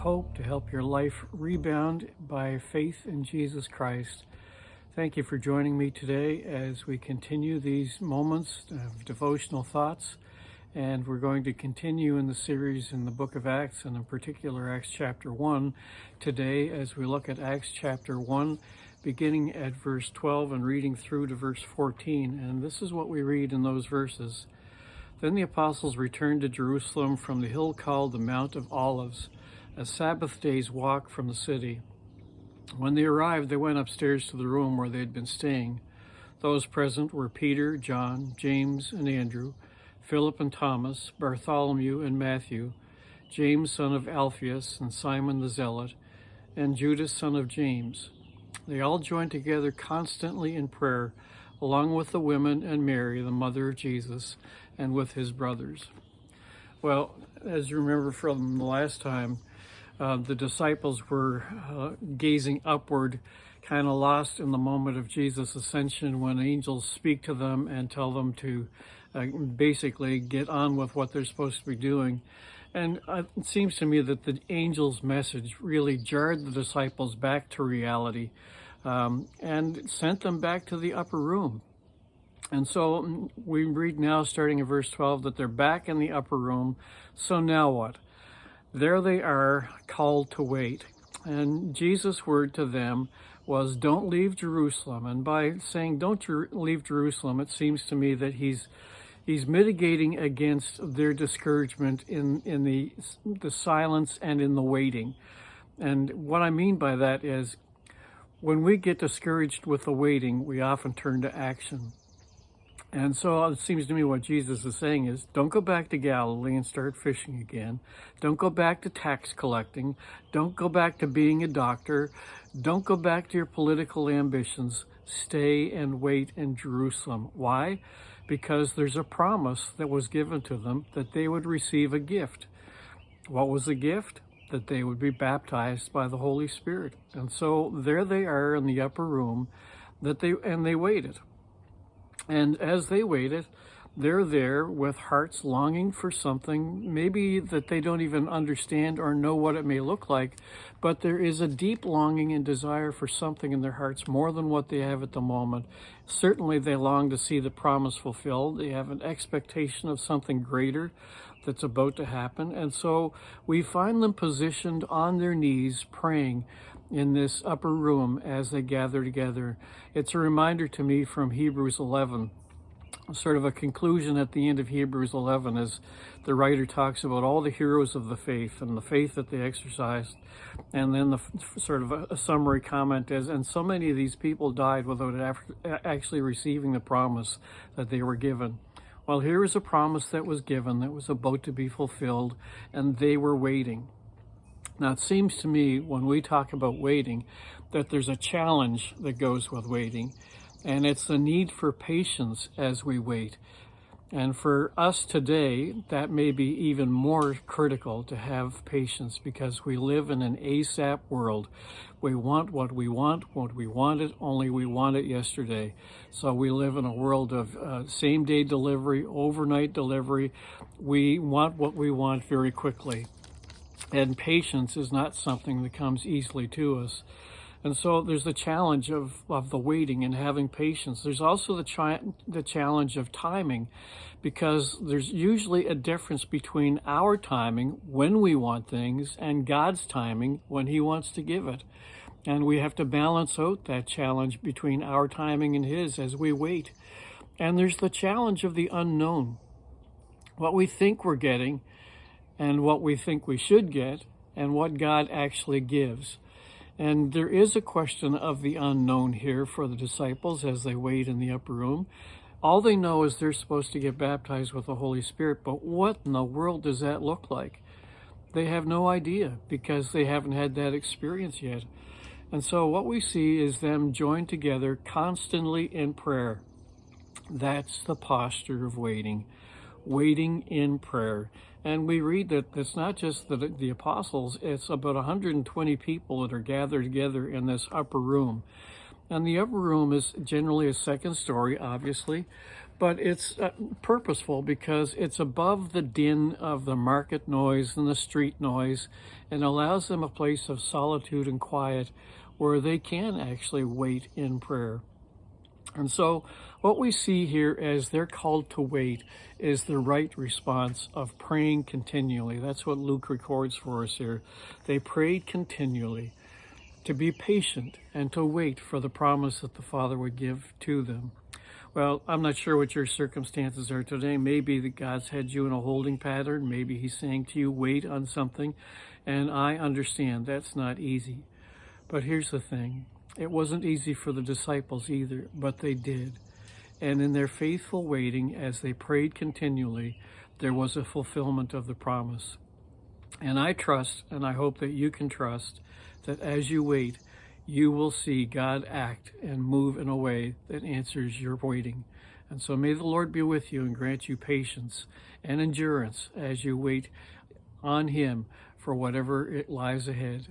hope, to help your life rebound by faith in Jesus Christ. Thank you for joining me today as we continue these moments of devotional thoughts. And we're going to continue in the series in the book of Acts, and in particular Acts chapter 1 today, as we look at Acts chapter 1, beginning at verse 12 and reading through to verse 14. And this is what we read in those verses. Then the apostles returned to Jerusalem from the hill called the Mount of Olives, a Sabbath day's walk from the city. When they arrived, they went upstairs to the room where they had been staying. Those present were Peter, John, James, and Andrew, Philip and Thomas, Bartholomew and Matthew, James son of Alphaeus and Simon the Zealot, and Judas son of James. They all joined together constantly in prayer, along with the women and Mary, the mother of Jesus, and with his brothers. Well, as you remember from the last time, the disciples were gazing upward, kind of lost in the moment of Jesus' ascension, when angels speak to them and tell them to basically get on with what they're supposed to be doing. And it seems to me that the angel's message really jarred the disciples back to reality and sent them back to the upper room. And so we read now, starting in verse 12, that they're back in the upper room. So now what? There they are, called to wait. And Jesus' word to them was, don't leave Jerusalem. And by saying don't leave Jerusalem, it seems to me that he's mitigating against their discouragement in the silence and in the waiting. And what I mean by that is, when we get discouraged with the waiting, we often turn to action. And so it seems to me what Jesus is saying is, don't go back to Galilee and start fishing again. Don't go back to tax collecting. Don't go back to being a doctor. Don't go back to your political ambitions. Stay and wait in Jerusalem. Why? Because there's a promise that was given to them that they would receive a gift. What was the gift? That they would be baptized by the Holy Spirit. And so there they are in the upper room, they waited. And as they waited, they're there with hearts longing for something, maybe that they don't even understand or know what it may look like, but there is a deep longing and desire for something in their hearts more than what they have at the moment. Certainly they long to see the promise fulfilled. They have an expectation of something greater that's about to happen. And so we find them positioned on their knees praying in this upper room as they gather together. It's a reminder to me from Hebrews 11, sort of a conclusion at the end of Hebrews 11, as the writer talks about all the heroes of the faith and the faith that they exercised. And then the sort of a summary comment is, and so many of these people died without actually receiving the promise that they were given. Well, here is a promise that was given, that was about to be fulfilled, and they were waiting. Now, it seems to me when we talk about waiting that there's a challenge that goes with waiting, and it's the need for patience as we wait. And for us today, that may be even more critical to have patience, because we live in an ASAP world. We want what we want it, only we want it yesterday. So we live in a world of same-day delivery, overnight delivery. We want what we want very quickly. And patience is not something that comes easily to us. And so there's the challenge of the waiting and having patience. There's also the challenge of timing, because there's usually a difference between our timing when we want things and God's timing when he wants to give it. And we have to balance out that challenge between our timing and his as we wait. And there's the challenge of the unknown. What we think we're getting and what we think we should get, and what God actually gives. And there is a question of the unknown here for the disciples as they wait in the upper room. All they know is they're supposed to get baptized with the Holy Spirit, but what in the world does that look like? They have no idea, because they haven't had that experience yet. And so what we see is them joined together constantly in prayer. That's the posture of waiting in prayer. And we read that it's not just the apostles, it's about 120 people that are gathered together in this upper room. And the upper room is generally a second story, obviously, but it's purposeful because it's above the din of the market noise and the street noise, and allows them a place of solitude and quiet where they can actually wait in prayer. And so what we see here as they're called to wait is the right response of praying continually. That's what Luke records for us here. They prayed continually to be patient and to wait for the promise that the Father would give to them. Well, I'm not sure what your circumstances are today. Maybe that God's had you in a holding pattern. Maybe he's saying to you, wait on something. And I understand that's not easy. But here's the thing. It wasn't easy for the disciples either, but they did. And in their faithful waiting, as they prayed continually, there was a fulfillment of the promise. And I trust, and I hope that you can trust, that as you wait, you will see God act and move in a way that answers your waiting. And so may the Lord be with you and grant you patience and endurance as you wait on him for whatever it lies ahead.